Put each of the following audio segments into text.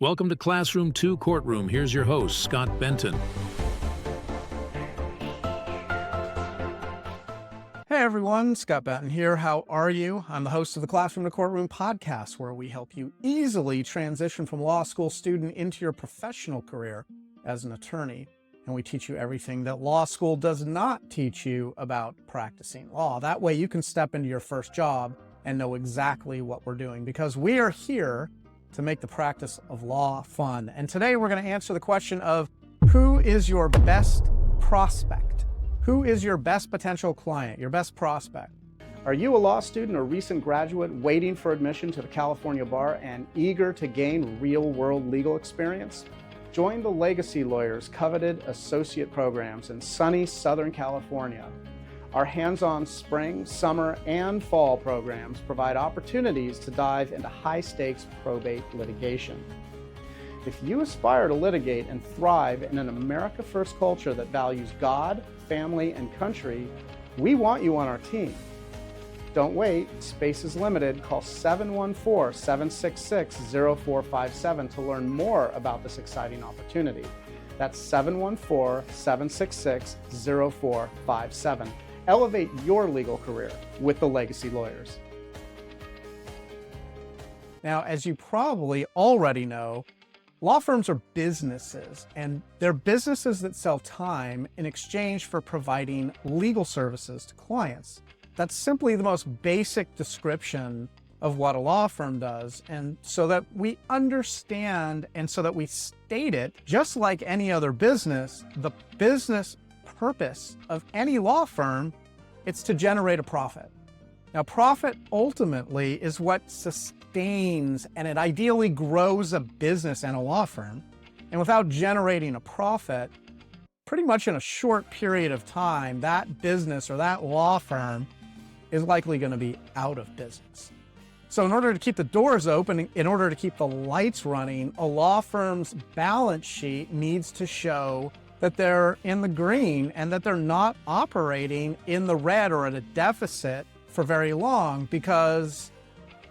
Welcome to Classroom 2 Courtroom. Here's your host, Scott Benton. Hey everyone, Scott Benton here. How are you? I'm the host of the Classroom 2 Courtroom podcast, where we help you easily transition from law school student into your professional career as an attorney. And we teach you everything that law school does not teach you about practicing law. That way you can step into your first job and know exactly what we're doing, because we are here to make the practice of law fun. And today we're going to answer the question of who is your best prospect? Who is your best potential client, your best prospect? Are you a law student or recent graduate waiting for admission to the California bar and eager to gain real-world legal experience? Join the Legacy Lawyers' coveted associate programs in sunny Southern California. Our hands-on spring, summer, and fall programs provide opportunities to dive into high-stakes probate litigation. If you aspire to litigate and thrive in an America First culture that values God, family, and country, we want you on our team. Don't wait, space is limited. Call 714-766-0457 to learn more about this exciting opportunity. That's 714-766-0457. Elevate your legal career with the Legacy Lawyers. Now, as you probably already know, law firms are businesses, and they're businesses that sell time in exchange for providing legal services to clients. That's simply the most basic description of what a law firm does. And so that we understand and so that we state it, just like any other business, the business purpose of any law firm, it's to generate a profit. Now, profit ultimately is what sustains and it ideally grows a business and a law firm. And without generating a profit, pretty much in a short period of time, that business or that law firm is likely going to be out of business. So in order to keep the doors open, in order to keep the lights running, a law firm's balance sheet needs to show that they're in the green and that they're not operating in the red or at a deficit for very long, because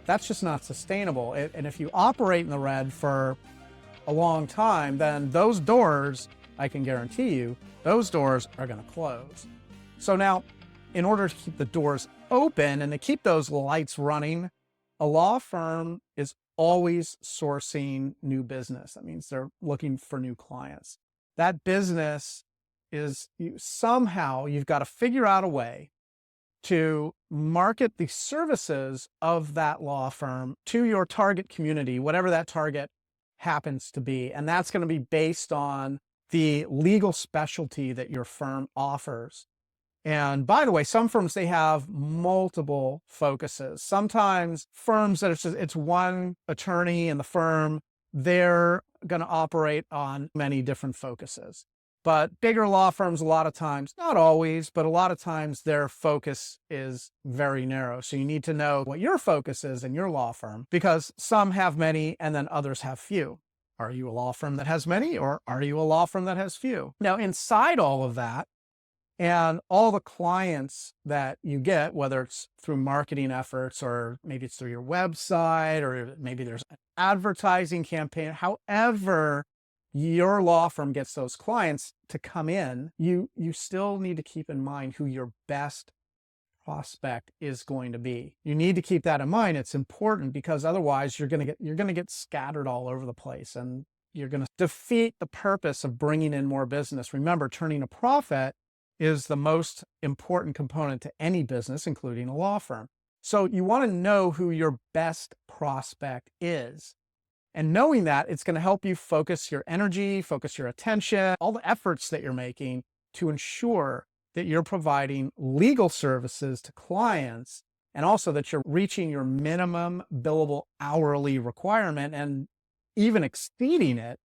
that's just not sustainable. And if you operate in the red for a long time, then those doors, I can guarantee you, those doors are going to close. So now, in order to keep the doors open and to keep those lights running, a law firm is always sourcing new business. That means they're looking for new clients. That business is somehow you've got to figure out a way to market the services of that law firm to your target community, whatever that target happens to be. And that's going to be based on the legal specialty that your firm offers. And by the way, some firms, they have multiple focuses. Sometimes firms that it's one attorney in the firm, they're going to operate on many different focuses. But bigger law firms, a lot of times, not always, but a lot of times their focus is very narrow. So you need to know what your focus is in your law firm, because some have many and then others have few. Are you a law firm that has many, or are you a law firm that has few? Now, inside all of that, and all the clients that you get, whether it's through marketing efforts or maybe it's through your website or maybe there's an advertising campaign, however your law firm gets those clients to come in, you still need to keep in mind who your best prospect is going to be. You need to keep that in mind. It's important, because otherwise you're going to get scattered all over the place and you're going to defeat the purpose of bringing in more business. Remember, turning a profit is the most important component to any business, including a law firm. So you want to know who your best prospect is. And knowing that, it's going to help you focus your energy, focus your attention, all the efforts that you're making to ensure that you're providing legal services to clients, and also that you're reaching your minimum billable hourly requirement and even exceeding it,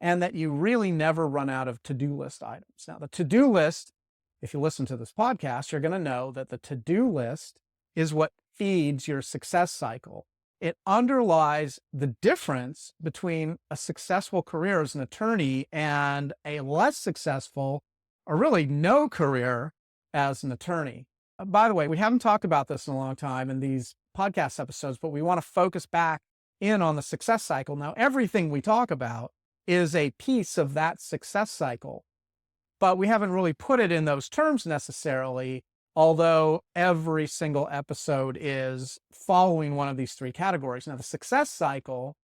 and that you really never run out of to-do list items. Now, the to-do list, if you listen to this podcast, you're going to know that the to-do list is what feeds your success cycle. It underlies the difference between a successful career as an attorney and a less successful, or really no career as an attorney. By the way, we haven't talked about this in a long time in these podcast episodes, but we want to focus back in on the success cycle. Now, everything we talk about is a piece of that success cycle, but we haven't really put it in those terms necessarily, although every single episode is following one of these three categories. Now, the success cycle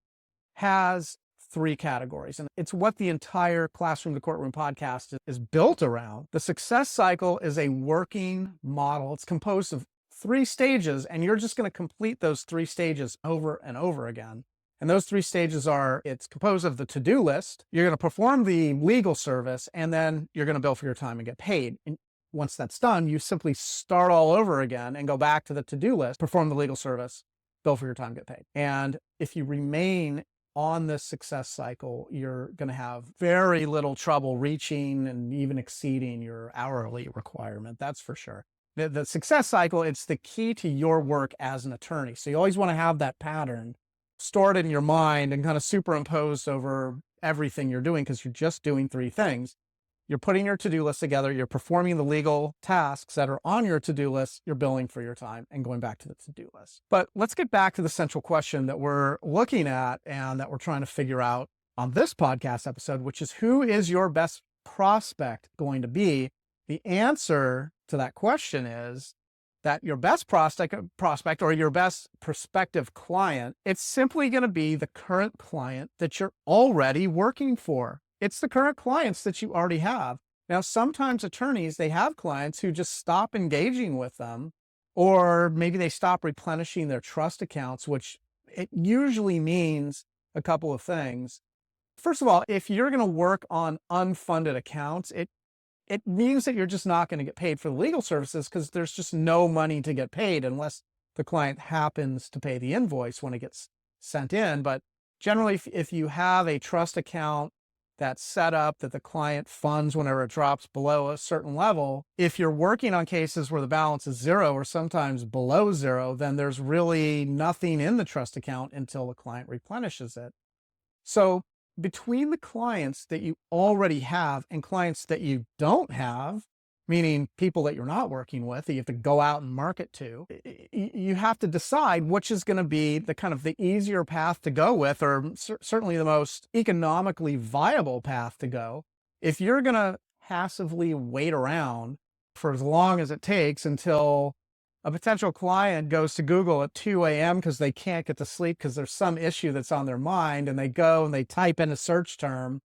has three categories, and it's what the entire Classroom to Courtroom podcast is built around. The success cycle is a working model. It's composed of three stages, and you're just going to complete those three stages over and over again. And those three stages are, it's composed of the to-do list, you're going to perform the legal service, and then you're going to bill for your time and get paid. And once that's done, you simply start all over again and go back to the to-do list, perform the legal service, bill for your time, get paid. And if you remain on this success cycle, you're going to have very little trouble reaching and even exceeding your hourly requirement. That's for sure. The success cycle, it's the key to your work as an attorney. So you always want to have that pattern stored in your mind and kind of superimposed over everything you're doing, because you're just doing three things. You're putting your to-do list together, you're performing the legal tasks that are on your to-do list, you're billing for your time and going back to the to-do list. But let's get back to the central question that we're looking at and that we're trying to figure out on this podcast episode, which is, who is your best prospect going to be? The answer to that question is that your best prospect or your best prospective client, it's simply going to be the current client that you're already working for. It's the current clients that you already have. Now, sometimes attorneys, they have clients who just stop engaging with them, or maybe they stop replenishing their trust accounts, which it usually means a couple of things. First of all, if you're going to work on unfunded accounts, it means that you're just not going to get paid for the legal services, because there's just no money to get paid unless the client happens to pay the invoice when it gets sent in. But generally, if you have a trust account that's set up that the client funds whenever it drops below a certain level, if you're working on cases where the balance is zero or sometimes below zero, then there's really nothing in the trust account until the client replenishes it. So between the clients that you already have and clients that you don't have, meaning people that you're not working with, that you have to go out and market to, you have to decide which is going to be the kind of the easier path to go with, or certainly the most economically viable path to go. If you're going to passively wait around for as long as it takes until a potential client goes to Google at 2 a.m. because they can't get to sleep because there's some issue that's on their mind, and they go and they type in a search term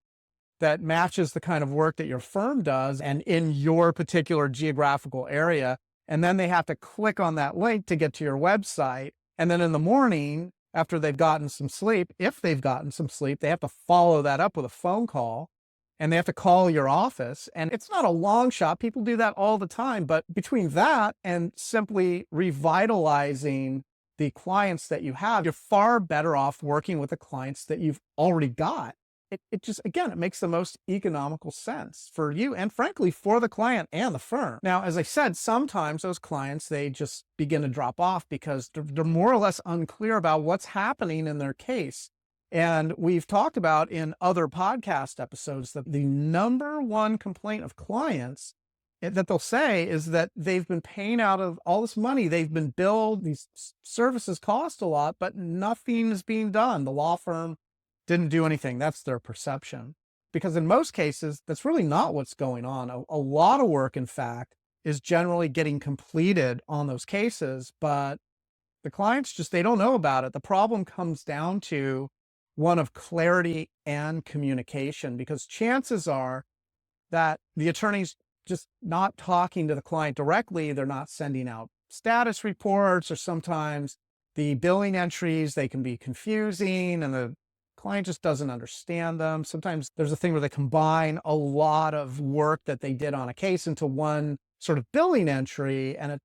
that matches the kind of work that your firm does and in your particular geographical area, and then they have to click on that link to get to your website. And then in the morning, after they've gotten some sleep, if they've gotten some sleep, they have to follow that up with a phone call, and they have to call your office. And it's not a long shot. People do that all the time. But between that and simply revitalizing the clients that you have, you're far better off working with the clients that you've already got. It just, again, it makes the most economical sense for you and frankly for the client and the firm. Now, as I said, sometimes those clients, they just begin to drop off because they're more or less unclear about what's happening in their case. And we've talked about in other podcast episodes that the number one complaint of clients that they'll say is that they've been paying out of all this money. They've been billed. These services cost a lot, but nothing is being done. The law firm didn't do anything. That's their perception. Because in most cases, that's really not what's going on. A lot of work, in fact, is generally getting completed on those cases, but the clients just, they don't know about it. The problem comes down to one of clarity and communication, because chances are that the attorney's just not talking to the client directly. They're not sending out status reports, or sometimes the billing entries, they can be confusing and the client just doesn't understand them. Sometimes there's a thing where they combine a lot of work that they did on a case into one sort of billing entry, and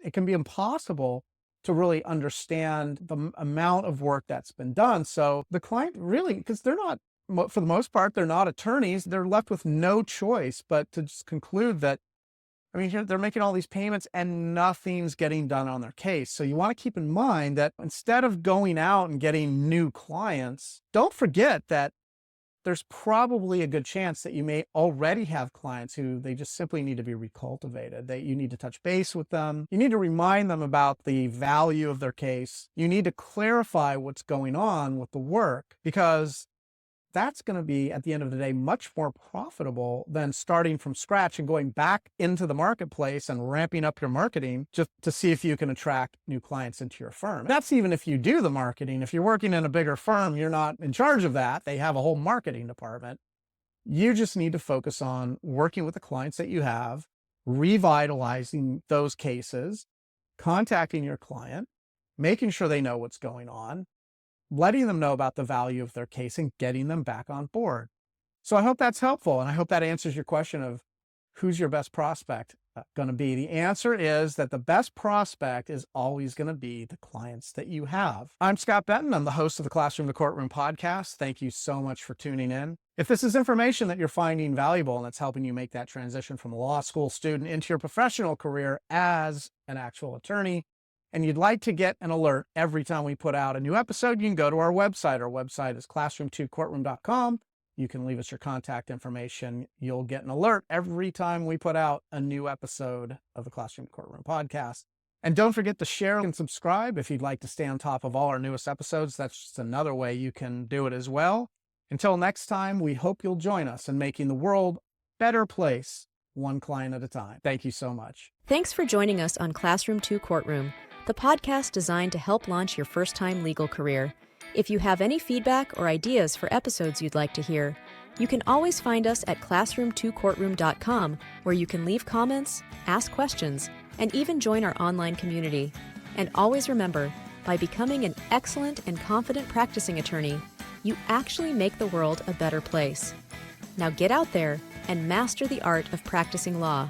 it can be impossible to really understand the amount of work that's been done. So the client really, because they're not, for the most part, they're not attorneys, they're left with no choice but to just conclude that, I mean, they're making all these payments and nothing's getting done on their case. So you want to keep in mind that instead of going out and getting new clients, don't forget that there's probably a good chance that you may already have clients who they just simply need to be recultivated, that you need to touch base with them. You need to remind them about the value of their case. You need to clarify what's going on with the work, because that's going to be, at the end of the day, much more profitable than starting from scratch and going back into the marketplace and ramping up your marketing just to see if you can attract new clients into your firm. That's even if you do the marketing. If you're working in a bigger firm, you're not in charge of that. They have a whole marketing department. You just need to focus on working with the clients that you have, revitalizing those cases, contacting your client, making sure they know what's going on, letting them know about the value of their case, and getting them back on board. So I hope that's helpful. And I hope that answers your question of who's your best prospect going to be. The answer is that the best prospect is always going to be the clients that you have. I'm Scott Benton. I'm the host of the Classroom to Courtroom podcast. Thank you so much for tuning in. If this is information that you're finding valuable and it's helping you make that transition from a law school student into your professional career as an actual attorney, and you'd like to get an alert every time we put out a new episode, you can go to our website. Our website is classroom2courtroom.com. You can leave us your contact information. You'll get an alert every time we put out a new episode of the Classroom Courtroom podcast. And don't forget to share and subscribe if you'd like to stay on top of all our newest episodes. That's just another way you can do it as well. Until next time, we hope you'll join us in making the world a better place, one client at a time. Thank you so much. Thanks for joining us on Classroom 2 Courtroom, the podcast designed to help launch your first-time legal career. If you have any feedback or ideas for episodes you'd like to hear, you can always find us at classroom2courtroom.com, where you can leave comments, ask questions, and even join our online community. And always remember, by becoming an excellent and confident practicing attorney, you actually make the world a better place. Now get out there and master the art of practicing law.